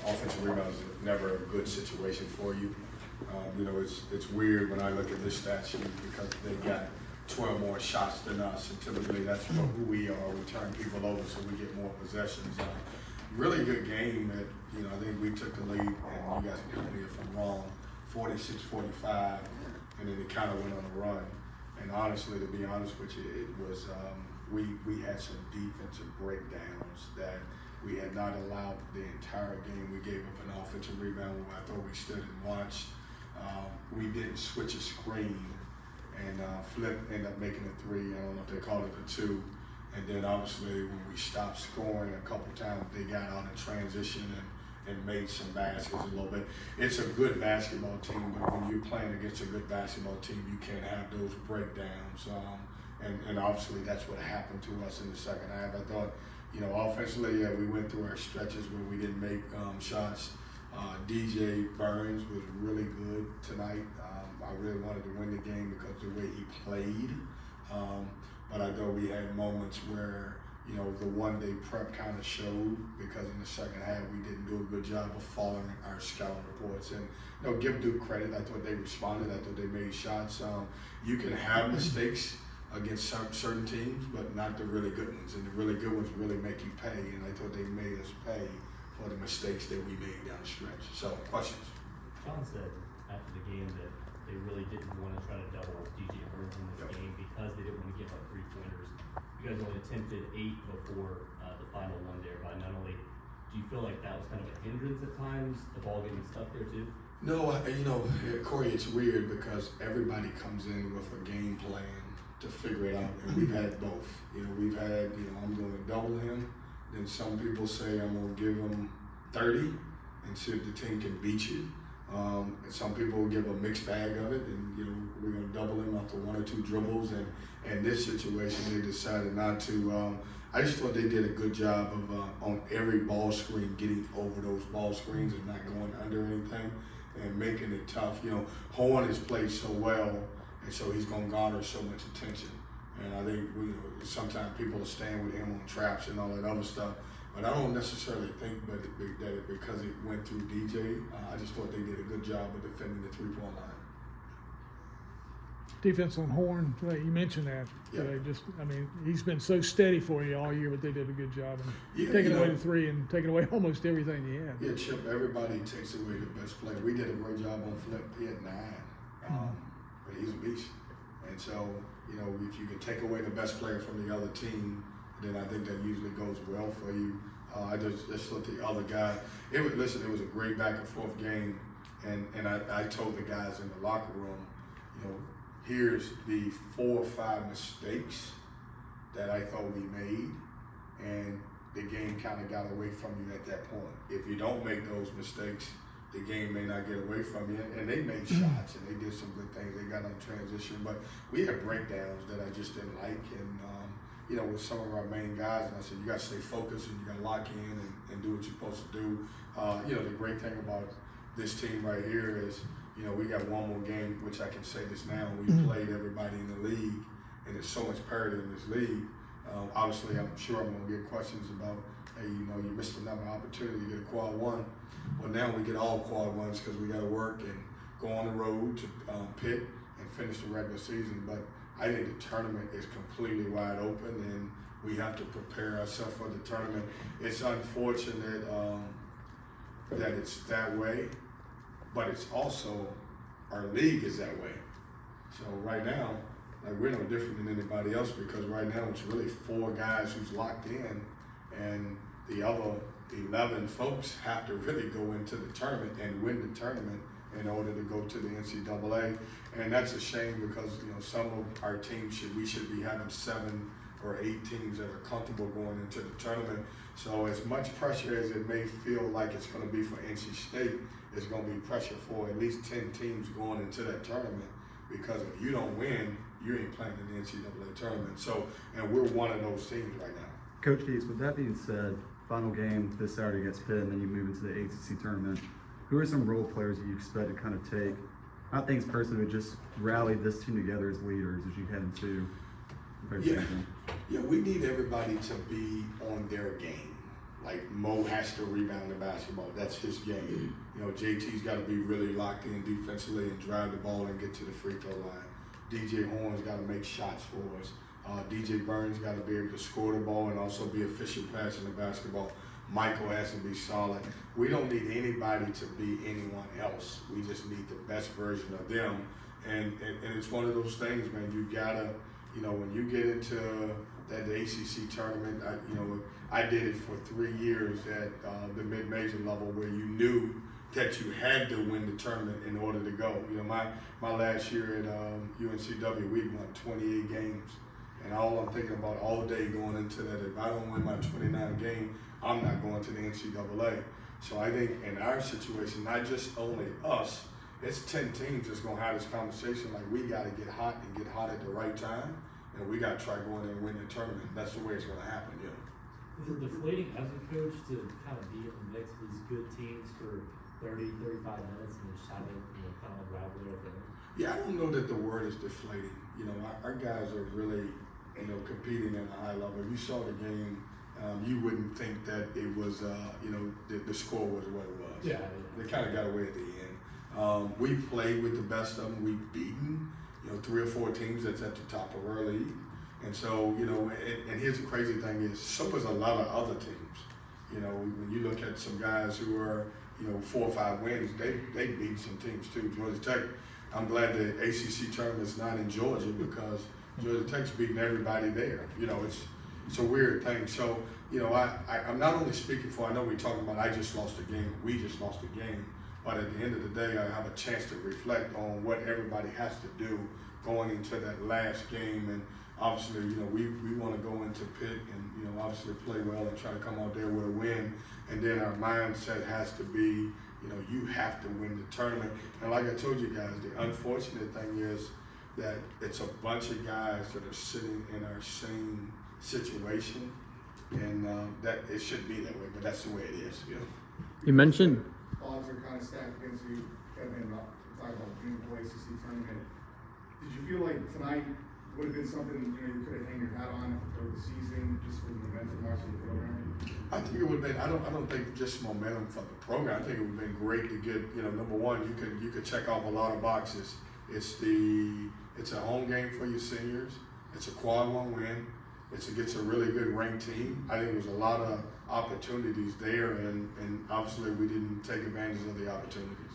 offensive rebounds is never a good situation for you. It's weird when I look at this stat sheet because they got 12 more shots than us, and typically that's who we are. We turn people over so we get more possessions. Really good game that, I think we took the lead, and you guys can tell me if I'm wrong, 46-45, and then it kind of went on a run. And honestly, to be honest with you, it was, we had some defensive breakdowns that we had not allowed the entire game. We gave up an offensive rebound where I thought we stood and watched. We didn't switch a screen, and Flip ended up making a three. I don't know if they called it a two. And then obviously when we stopped scoring a couple times, they got out in transition and made some baskets a little bit. It's a good basketball team, but when you're playing against a good basketball team, you can't have those breakdowns. And obviously that's what happened to us in the second half. I thought, offensively, yeah, we went through our stretches where we didn't make shots. DJ Burns was really good tonight. I really wanted to win the game because of the way he played. But I know we had moments where, the one-day prep kind of showed because in the second half we didn't do a good job of following our scouting reports. And give Duke credit. I thought they responded. I thought they made shots. You can have mistakes against certain teams, but not the really good ones. And the really good ones really make you pay. And I thought they made us pay for the mistakes that we made down the stretch. So, questions? John said after the game that they really didn't want to try to double DJ Burns in this game because they didn't want to give up three-pointers. You guys only attempted 8 before the final one there by not only. Do you feel like that was kind of a hindrance at times, the ball getting stuck there too? No, Corey, it's weird because everybody comes in with a game plan to figure it out, and we've had both. We've had, I'm going to double him. Then some people say I'm going to give him 30 and see if the team can beat you. And some people will give a mixed bag of it, and we're going to double him after 1 or 2 dribbles. And in this situation, they decided not to. I just thought they did a good job of on every ball screen getting over those ball screens and not going under anything and making it tough. Horn has played so well, and so he's going to garner so much attention. And I think sometimes people are staying with him on traps and all that other stuff. But I don't necessarily think that because it went through DJ. I just thought they did a good job of defending the three-point line. Defense on Horn, you mentioned that. Yeah. He's been so steady for you all year, but they did a good job in taking away the three and taking away almost everything you had. Yeah, Chip, everybody takes away the best player. We did a great job on Flip. He had 9. But he's a beast. And so, if you can take away the best player from the other team, then I think that usually goes well for you. I just looked at the other guy. It was a great back and forth game, and I told the guys in the locker room, here's the 4 or 5 mistakes that I thought we made, and the game kind of got away from you at that point. If you don't make those mistakes, the game may not get away from you. And they made shots, and they did some good things. They got on transition, but we had breakdowns that I just didn't like. And with some of our main guys, and I said, you got to stay focused and you got to lock in and do what you're supposed to do. The great thing about this team right here is, we got one more game, which I can say this now. We played everybody in the league, and there's so much parity in this league. Obviously, I'm sure I'm going to get questions about, hey, you missed another opportunity to get a quad 1. Well, now we get all quad 1s because we got to work and go on the road to Pitt and finish the regular season. But I think the tournament is completely wide open, and we have to prepare ourselves for the tournament. It's unfortunate that it's that way, but it's also our league is that way. So right now, we're no different than anybody else because right now it's really 4 guys who's locked in, and the other 11 folks have to really go into the tournament and win the tournament in order to go to the NCAA. And that's a shame because, some of our teams we should be having 7 or 8 teams that are comfortable going into the tournament. So as much pressure as it may feel like it's going to be for NC State, it's going to be pressure for at least 10 teams going into that tournament because if you don't win, you ain't playing in the NCAA tournament. So, and we're one of those teams right now. Coach Keatts, with that being said, final game this Saturday against Pitt, and then you move into the ACC tournament. Who are some role players that you expect to kind of take, not things personally, but just rally this team together as leaders as you head into the season? Yeah, we need everybody to be on their game, like Mo has to rebound the basketball. That's his game. You know, JT's got to be really locked in defensively and drive the ball and get to the free throw line. DJ Horn's got to make shots for us. DJ Burns got to be able to score the ball and also be efficient passing the basketball. Michael has to be solid. We don't need anybody to be anyone else. We just need the best version of them. And it's one of those things, man. You gotta, you know, when you get into that ACC tournament, I did it for 3 years at the mid-major level, where you knew that you had to win the tournament in order to go. You know, my last year at UNCW, we won 28 games, and all I'm thinking about all day going into that, if I don't win my 29th game, I'm not going to the NCAA. So I think in our situation, not just only us, it's 10 teams that's gonna have this conversation. Like, we gotta get hot and get hot at the right time, and we gotta try going there and win the tournament. That's the way it's gonna happen, yeah. Is it deflating as a coach to kind of be in the mix with these good teams for 30, 35 minutes and just having, kind of rivalry at the end? Yeah, I don't know that the word is deflating. You know, our guys are really, competing at a high level. If you saw the game, you wouldn't think that it was, the score was what it was. Yeah. They kind of got away at the end. We played with the best of them. We've beaten, 3 or 4 teams that's at the top of our league. And so, and here's the crazy thing is, so was a lot of other teams. When you look at some guys who are, 4 or 5 wins, they beat some teams too. Georgia Tech, I'm glad the ACC tournament's not in Georgia, because Georgia Tech's beating everybody there. It's a weird thing. So, I'm not only speaking for, I know we're talking about I just lost a game, we just lost a game, but at the end of the day, I have a chance to reflect on what everybody has to do going into that last game. And obviously, we want to go into Pitt and, obviously play well and try to come out there with a win. And then our mindset has to be, you have to win the tournament. And like I told you guys, the unfortunate thing is that it's a bunch of guys that are sitting in our same situation, and that it should be that way, but that's the way it is. You mentioned odds are kind of stacked against you, Kevin, talking about being the ACC tournament. Did you feel like tonight would have been something you could have hang your hat on for the season, just for the momentum march of the program? I think it would have been. I don't think just momentum for the program. I think it would have been great to get. Number one, you could check off a lot of boxes. It's a home game for your seniors. It's a quad 1 win. It's against a really good ranked team. I think there was a lot of opportunities there, and obviously we didn't take advantage of the opportunities.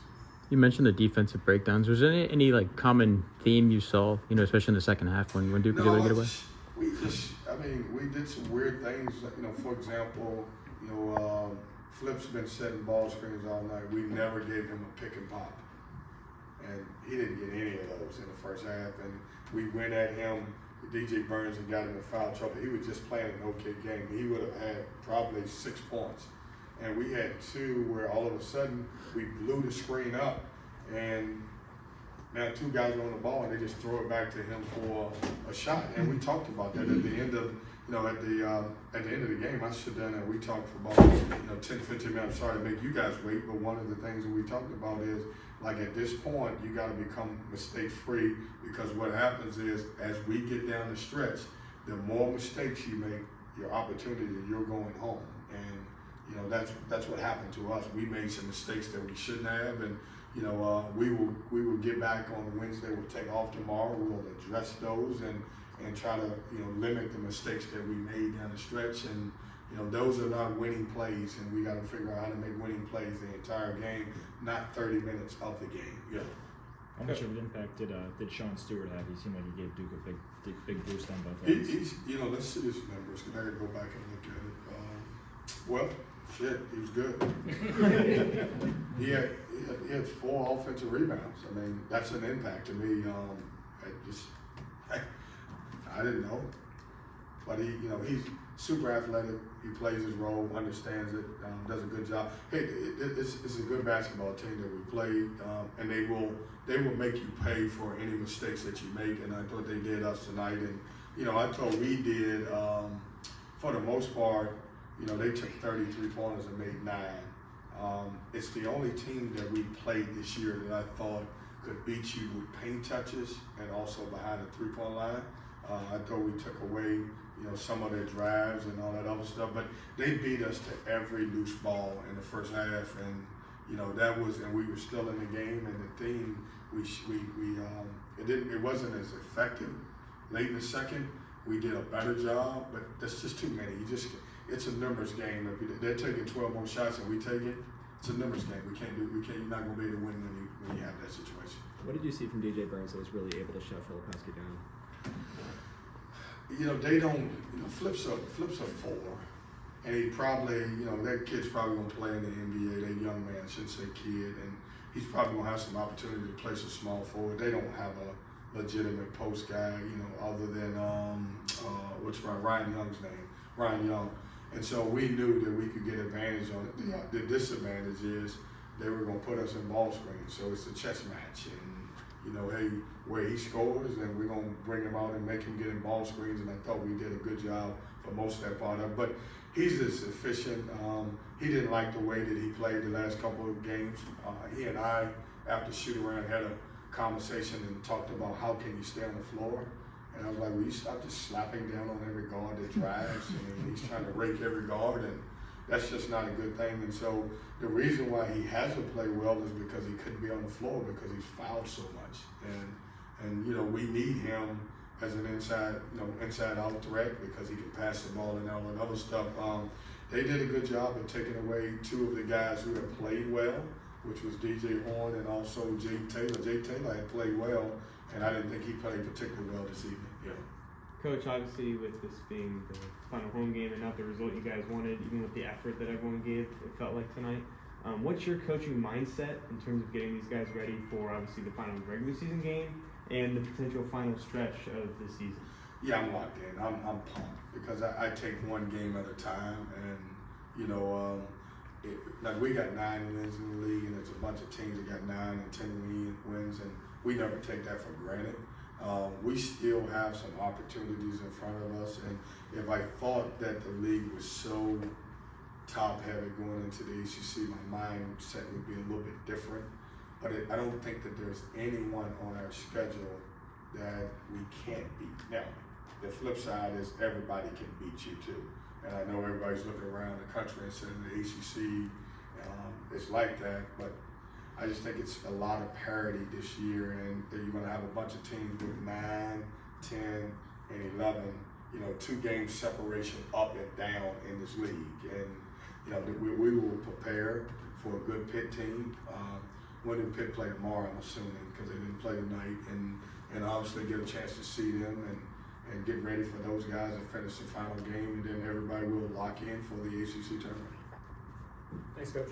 You mentioned the defensive breakdowns. Was there any like common theme you saw, especially in the second half when Duke was able to get away? We did some weird things. For example, Flip's been setting ball screens all night. We never gave him a pick and pop, and he didn't get any of those in the first half. And we went at him, DJ Burns, and got him in foul trouble. He was just playing an okay game. He would have had probably 6 points. And we had 2 where all of a sudden we blew the screen up, and now 2 guys are on the ball and they just throw it back to him for a shot. And we talked about that at the end of, at the end of the game. I stood down and we talked for about 10, 15 minutes. Sorry to make you guys wait, but one of the things that we talked about is, like, at this point you got to become mistake free, because what happens is, as we get down the stretch, the more mistakes you make, your opportunity, you're going home. And that's what happened to us. We made some mistakes that we shouldn't have, and we will get back on Wednesday. We'll take off tomorrow. We'll address those and try to limit the mistakes that we made down the stretch. And those are not winning plays, and we got to figure out how to make winning plays the entire game, not 30 minutes of the game. Yeah. How much of an impact did Sean Stewart have? He seemed like he gave Duke a big boost on both ends. Let's see his numbers, because I got to go back and look at it. He was good. he had 4 offensive rebounds. I mean, that's an impact to me. I didn't know, but he's super athletic. He plays his role, understands it, does a good job. Hey, it's a good basketball team that we play, and they will make you pay for any mistakes that you make. And I thought they did us tonight. And I thought we did, for the most part. They took 33 pointers and made 9. It's the only team that we played this year that I thought could beat you with paint touches and also behind the 3-point line. I thought we took away, some of their drives and all that other stuff, but they beat us to every loose ball in the first half, and and we were still in the game, and the theme it wasn't as effective late in the second. We did a better job, but that's just too many. It's a numbers game. If they're taking 12 more shots and we take it, it's a numbers game. You're not going to be able to win when you have that situation. What did you see from DJ Burns that was really able to shut Filipowski down? They don't, Flip's a 4. And he probably, that kid's probably going to play in the NBA. That young man, I shouldn't say kid. And he's probably going to have some opportunity to play some small forward. They don't have a legitimate post guy, other than, Ryan Young's name, Ryan Young. And so we knew that we could get advantage on it. The disadvantage is they were going to put us in ball screens. So it's a chess match. And, where he scores, and we're going to bring him out and make him get in ball screens. And I thought we did a good job for most of that part of it. But he's as efficient. He didn't like the way that he played the last couple of games. He and I, after shoot around, had a conversation and talked about how can you stay on the floor. And I was like, will you stop just slapping down on every guard that drives? He's trying to rake every guard, and that's just not a good thing. And so the reason why he hasn't played well is because he couldn't be on the floor because he's fouled so much. And we need him as an inside out threat because he can pass the ball and all that other stuff. They did a good job of taking away 2 of the guys who have played well, which was DJ Horn and also Jay Taylor. Jay Taylor had played well, and I didn't think he played particularly well this evening. Yeah. Coach, obviously with this being the final home game and not the result you guys wanted, even with the effort that everyone gave, it felt like tonight. What's your coaching mindset in terms of getting these guys ready for obviously the final regular season game and the potential final stretch of the season? Yeah, I'm locked in. I'm pumped because I take one game at a time, and we got 9 wins in the league, and there's a bunch of teams that got 9 and 10 wins, and we never take that for granted. We still have some opportunities in front of us, and if I thought that the league was so top heavy going into the ACC, my mindset would be a little bit different. But I don't think that there's anyone on our schedule that we can't beat. Now, the flip side is everybody can beat you too. And I know everybody's looking around the country and saying the ACC is like that, but I just think it's a lot of parity this year, and that you're going to have a bunch of teams with 9, 10, and 11, 2 game separation up and down in this league. And, we will prepare for a good Pitt team. When did Pitt play tomorrow, I'm assuming, because they didn't play tonight, and obviously get a chance to see them and get ready for those guys and finish the final game, and then everybody will lock in for the ACC tournament. Thanks, Coach.